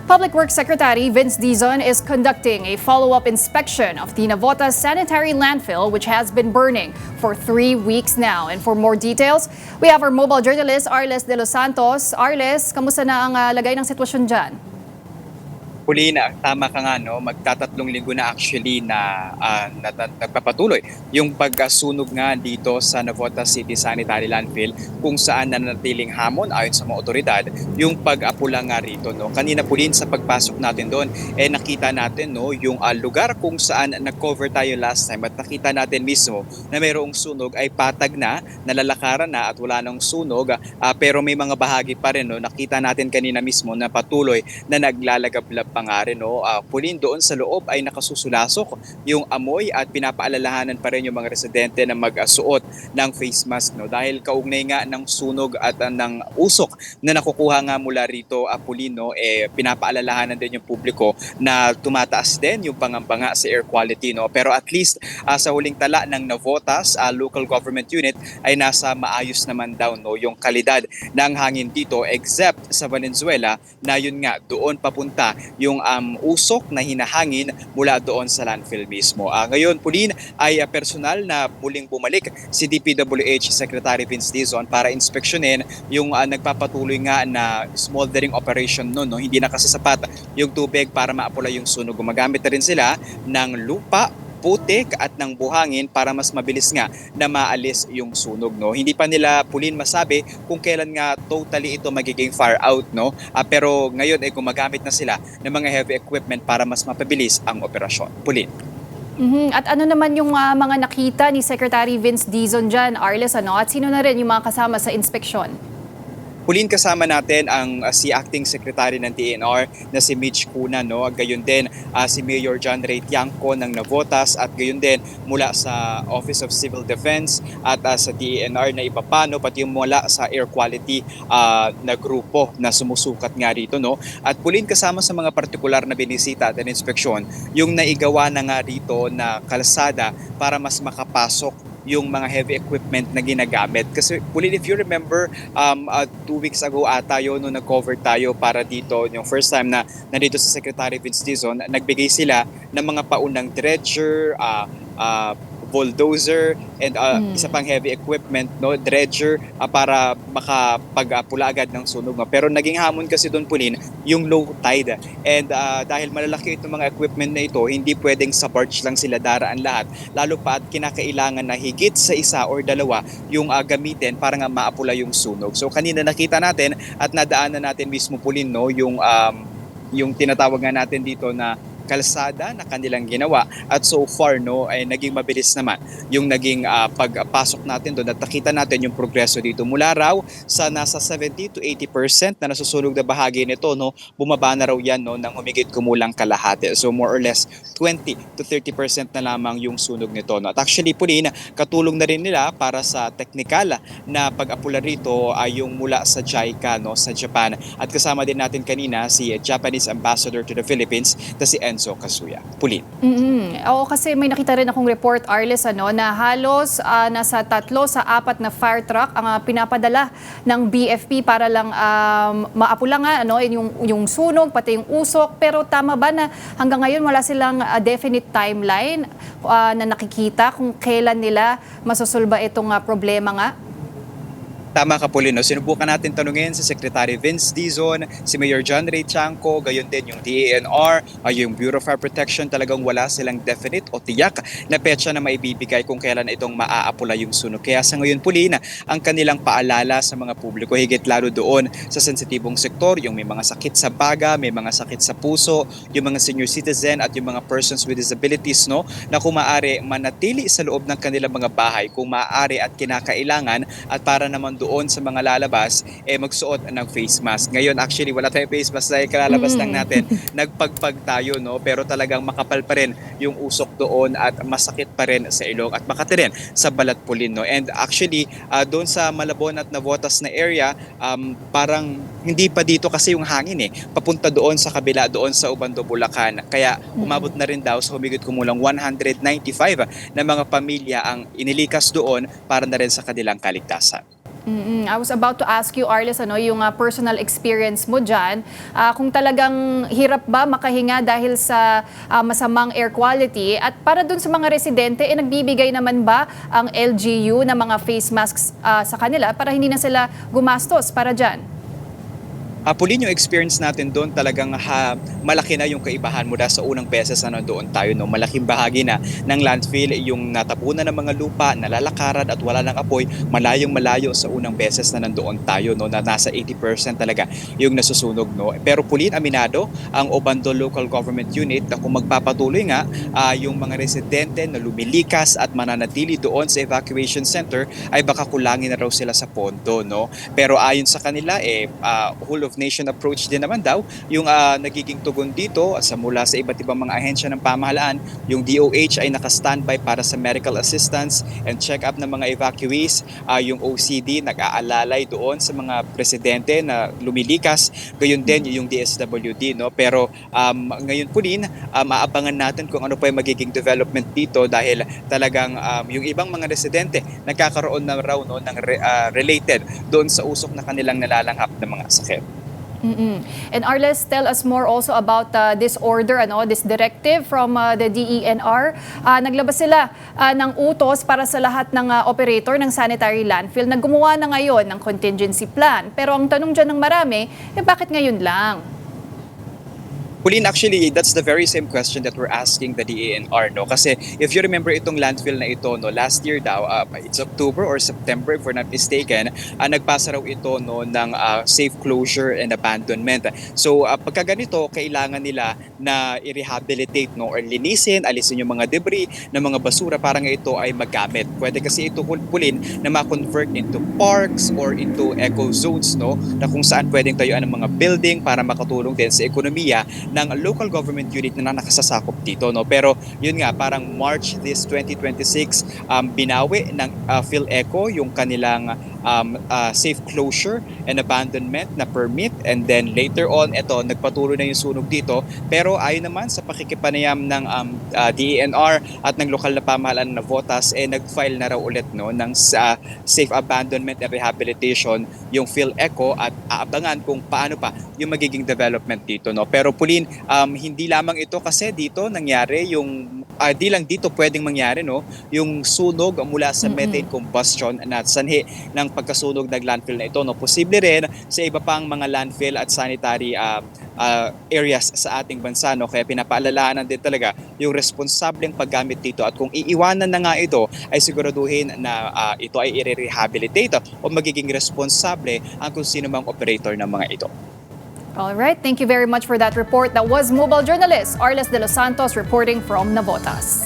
Public Works Secretary Vince Dizon is conducting a follow-up inspection of the Navotas sanitary landfill, which has been burning for 3 weeks now. And for more details, we have our mobile journalist, Arles de los Santos. Arles, kamusta na ang lagay ng sitwasyon dyan? Paulina, tama ka nga, no? Magtatatlong linggo na actually na, nagpapatuloy yung pagkasunog nga dito sa Navotas City Sanitary Landfill kung saan nanatiling hamon ayon sa mga otoridad yung pag-apula nga rito. No? Kanina po din sa pagpasok natin doon, nakita natin no, yung lugar kung saan nag-cover tayo last time at nakita natin mismo na mayroong sunog ay patag na, nalalakaran na at wala nang sunog pero may mga bahagi pa rin. No? Nakita natin kanina mismo na patuloy na naglalagablab pa nga rin, no? Pulin doon sa loob ay nakasusulasok yung amoy at pinapaalalahanan pa rin yung mga residente na magsuot ng face mask, no? Dahil kaugnay nga ng sunog at ng usok na nakukuha nga mula rito, Pulin, no? Pinapaalalahanan din yung publiko na tumataas din yung pangamba sa air quality, no? Pero at least sa huling tala ng Navotas local government unit ay nasa maayos naman daw, no? Yung kalidad ng hangin dito except sa Valenzuela na yun nga doon papunta yung usok na hinahangin mula doon sa landfill mismo. Ngayon, Pulin, ay personal na muling bumalik si DPWH Secretary Vince Dizon para inspeksyonin yung nagpapatuloy nga na smoldering operation noon. No? Hindi na kasi sapat yung tubig para maapula yung sunog. Gumagamit na rin sila ng lupa, putik at ng buhangin para mas mabilis nga na maalis yung sunog, no. Hindi pa nila Pulin masabi kung kailan nga totally ito magiging far out, no. Pero ngayon ay gumagamit na sila ng mga heavy equipment para mas mapabilis ang operasyon. Pulin. At ano naman yung mga nakita ni Secretary Vince Dizon dyan, Arles, ano? At sino na rin yung mga kasama sa inspeksyon? Pulin, kasama natin ang si Acting Secretary ng DENR na si Mitch Cuna, no? Gayon din si Mayor John Ray Tiangco ng Navotas at gayon din mula sa Office of Civil Defense at sa DENR na iba pa, no? Pati yung mula sa air quality na grupo na sumusukat nga rito, no? At Pulin, kasama sa mga partikular na binisita at inspeksyon yung naigawa na nga rito na kalsada para mas makapasok yung mga heavy equipment na ginagamit. Kasi Pulin, if you remember, 2 weeks ago ata yun, nung nag-cover tayo para dito, yung first time na nandito sa Secretary Vince Dizon, nagbigay sila ng mga paunang dredger, bulldozer, and isa pang heavy equipment, no, dredger, para makapag-pula agad ng sunog. Pero naging hamon kasi doon, Pulin, yung low tide. And dahil malalaki itong mga equipment na ito, hindi pwedeng sa barge lang sila daraan lahat. Lalo pa at kinakailangan na higit sa isa or dalawa yung gamitin para nga maapula yung sunog. So kanina nakita natin at nadaanan natin mismo, Pulin, no, yung tinatawag nga natin dito na kalsada na kanilang ginawa at so far, no, ay naging mabilis naman yung naging pagpasok natin doon at nakita natin yung progreso dito mula raw sa nasa 70 to 80% na nasusunog na bahagi nito, no, bumaba na raw yan, no, ng humigit kumulang kalahati. So more or less 20 to 30% na lamang yung sunog nito, no. At actually, Pulin, katulong na rin nila para sa teknikal na pag-apula rito ay yung mula sa JICA, no, sa Japan. At kasama din natin kanina si Japanese Ambassador to the Philippines na si Enzo Kasuya. Pulin. Oo, kasi may nakita rin akong report, Arles, ano, na halos nasa 3 sa 4 na fire truck ang pinapadala ng BFP para lang maapula nga, ano, yung sunog, pati yung usok. Pero tama ba na hanggang ngayon wala silang definite timeline na nakikita kung kailan nila masusulba itong problema nga? Tama ka, Pulin, no? Sinubukan natin tanungin si Secretary Vince Dizon, si Mayor John Ray Tiangco, gayon din yung DENR, yung Bureau of Fire Protection. Talagang wala silang definite o tiyak na petsa na maibibigay kung kailan itong maaapula yung sunog. Kaya sa ngayon, Pulin, ang kanilang paalala sa mga publiko, higit lalo doon sa sensitibong sektor, yung may mga sakit sa baga, may mga sakit sa puso, yung mga senior citizen at yung mga persons with disabilities, no, na kung maaari manatili sa loob ng kanilang mga bahay kung maaari at kinakailangan, at para naman doon sa mga lalabas, magsuot ng face mask. Ngayon, actually, wala tayong face mask dahil kalalabas lang natin. Nagpagpag tayo, no? Pero talagang makapal pa rin yung usok doon at masakit pa rin sa ilong at makati rin sa balat, Pulin, no? And actually, doon sa Malabon at Navotas na area, parang hindi pa dito kasi yung hangin, papunta doon sa kabila, doon sa Ubando, Bulacan. Kaya umabot na rin daw sa humigit kumulang 195 na mga pamilya ang inilikas doon para na rin sa kanilang kaligtasan. I was about to ask you, Arles, yung personal experience mo dyan. Kung talagang hirap ba makahinga dahil sa masamang air quality, at para dun sa mga residente, nagbibigay naman ba ang LGU ng mga face masks sa kanila para hindi na sila gumastos para dyan? Pauline, yung experience natin doon talagang malaki na yung kaibahan mula sa unang beses na nandoon tayo. No? Malaking bahagi na ng landfill, yung natapunan ng mga lupa, nalalakaran at wala ng apoy, malayong malayo sa unang beses na nandoon tayo. No? Na nasa 80% talaga yung nasusunog. No? Pero Pauline, aminado ang Obando Local Government Unit na kung magpapatuloy nga yung mga residente na lumilikas at mananatili doon sa evacuation center ay baka kulangin na raw sila sa pondo. No? Pero ayon sa kanila, whole of nation approach din naman daw yung nagiging tugon dito mula sa iba't ibang mga ahensya ng pamahalaan. Yung DOH ay naka-standby para sa medical assistance and check-up ng mga evacuees. Yung OCD nag-aalalay doon sa mga presidente na lumilikas. Gayon din yung DSWD. No? Pero ngayon po din, maabangan natin kung ano pa yung magiging development dito dahil talagang yung ibang mga residente nagkakaroon na raw no, ng related doon sa usok na kanilang nalalanghap ng mga sakit. And Arles, tell us more also about this order, this directive from the DENR. Naglabas sila ng utos para sa lahat ng operator ng sanitary landfill na gumawa na ngayon ng contingency plan. Pero ang tanong dyan ng marami, bakit ngayon lang? Pauline, actually, that's the very same question that we're asking the DENR, no? Kasi if you remember itong landfill na ito, no, last year daw, it's October or September if we're not mistaken, nagpasa raw ito no, ng safe closure and abandonment. So pagka ganito, kailangan nila na i-rehabilitate no, or linisin, alisin yung mga debris ng mga basura para nga ito ay magamit. Pwede kasi ito, Pauline, na ma-convert into parks or into eco zones, no, na kung saan pwedeng tayuan ng mga building para makatulong din sa ekonomiya ng local government unit na nakasasakop dito. No? Pero yun nga, parang March this 2026, binawi ng PhilEco yung kanilang safe closure and abandonment na permit, and then later on, nagpatuloy na yung sunog dito. Pero ayon naman sa pakikipanayam ng DENR at ng lokal na pamahalaan na Navotas, nag-file na raw ulit no, ng safe abandonment and rehabilitation yung PhilEco at aabangan kung paano pa yung magiging development dito. No? Pero Pauline, hindi lamang ito kasi dito nangyari yung di lang dito pwedeng mangyari no yung sunog mula sa methane combustion na sanhi ng pagkasunog ng landfill na ito. No? Posible rin sa iba pang mga landfill at sanitary areas sa ating bansa. No? Kaya pinapaalalahanan din talaga yung responsableng paggamit dito at kung iiwanan na nga ito ay siguraduhin na ito ay i-rehabilitate o magiging responsable ang kung sino mang operator ng mga ito. All right, thank you very much for that report. That was mobile journalist Arles de los Santos reporting from Navotas.